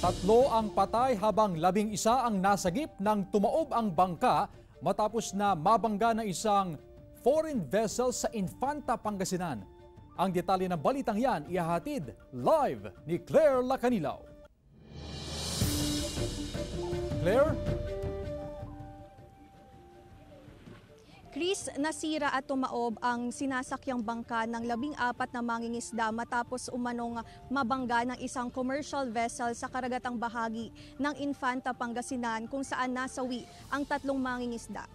Tatlo ang patay habang 11 ang nasagip ng tumaob ang bangka matapos na mabangga ng isang foreign vessel sa Infanta, Pangasinan. Ang detalye ng balitang yan ihahatid live ni Claire Lacanilaw. Claire? Chris, nasira at tumaob ang sinasakyang bangka ng 14 na mangingisda matapos umanong mabangga ng isang commercial vessel sa karagatang bahagi ng Infanta, Pangasinan kung saan nasawi ang 3 mangingisda.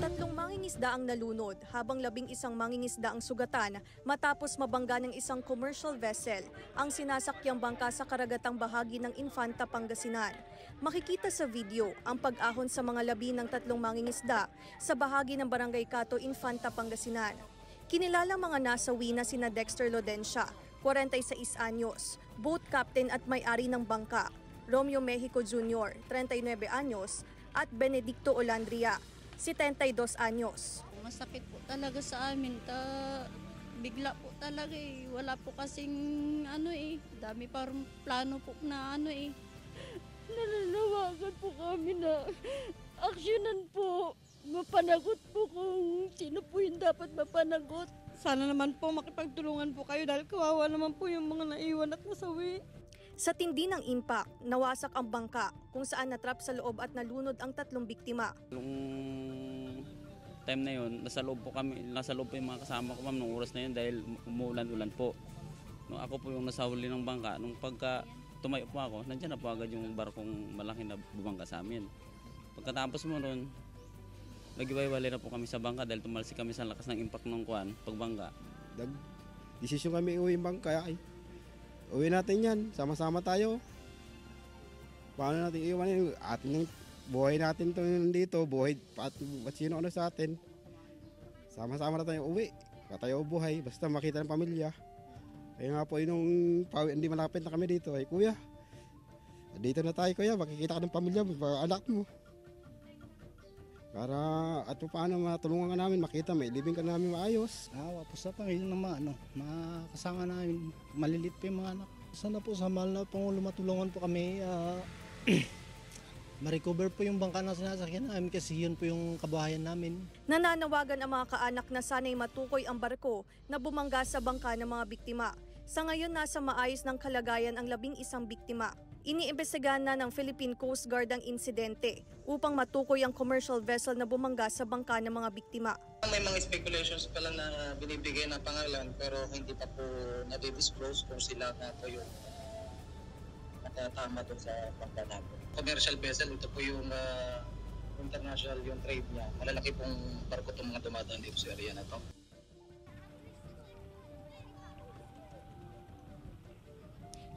3 mangingisda ang nalunod habang 11 mangingisda ang sugatan matapos mabangga ng isang commercial vessel ang sinasakyang bangka sa karagatang bahagi ng Infanta, Pangasinan. Makikita sa video ang pag-ahon sa mga labi ng 3 mangingisda sa bahagi ng Barangay Cato, Infanta, Pangasinan. Kinilalang mga nasawi na sina Dexter Lodencia, 46 anyos, boat captain at may-ari ng bangka, Romeo Mexico Jr., 39 anyos, at Benedicto Olandria, 72 anyos. Masakit po talaga sa amin. Bigla po talaga eh. Wala po kasing dami parang plano po na Nananawagan po kami na aksyonan po. Mapanagot po kung sino po yung dapat mapanagot. Sana naman po makipagtulungan po kayo dahil kawawa naman po yung mga naiwan at nasawi. Sa tindi ng impact, nawasak ang bangka kung saan natrap sa loob at nalunod ang 3 biktima. Nung time na yun, nasa loob po yung mga kasama ko ma'am nung oras na yun dahil umuulan-ulan po. Nung ako po yung nasahuli ng bangka, nung pagka tumayo po ako, nandiyan na po agad yung barkong malaki na bumangga sa amin. Pagkatapos mo nun, nag-iwalay na po kami sa bangka dahil tumalsik kami sa lakas ng impact ng pagbangga. Desisyon kami uwi yung bangka ay. Uwi natin yan, sama-sama tayo. Paano natin iwanin? Atin yung buhay natin to dito, buhay at sino sa atin. Sama-sama na tayo uwi, tayo buhay, basta makita ng pamilya. Kaya nga po nung hindi malapit na kami dito, ay kuya, dito na tayo kuya, makikita ka ng pamilya mo, anak mo. Para at paano matulungan ka namin, makita, may living ka namin maayos. Po sa Panginoon naman, makasama namin, malilit pa yung mga anak. Sana po sa mahal na Pangulo matulungan po kami, ma-recover po yung bangka na sinasakyan namin kasi yun po yung kabuhayan namin. Nananawagan ang mga kaanak na sana'y matukoy ang barko na bumangga sa bangka ng mga biktima. Sa ngayon, nasa maayos ng kalagayan ang 11 biktima. Iniimbestigahan na ng Philippine Coast Guard ang insidente upang matukoy ang commercial vessel na bumangga sa bangka ng mga biktima. May mga speculations pa lang na binibigay na pangalan pero hindi pa po nadi-disclose kung sila na po yung natatama doon sa bangka natin. Commercial vessel, ito po yung international yung trade niya. Malalaki pong barko itong mga dumadaan dito sa area na to.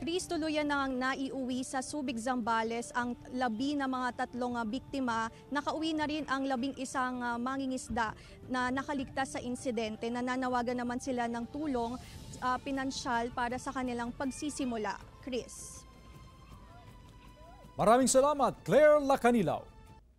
Chris, tuluyan nang naiuwi sa Subic, Zambales ang labi ng mga 3 biktima. Nakauwi na rin ang 11 mangingisda na nakaligtas sa insidente. Nananawagan naman sila ng tulong pinansyal para sa kanilang pagsisimula. Chris. Maraming salamat, Claire Lacanilaw.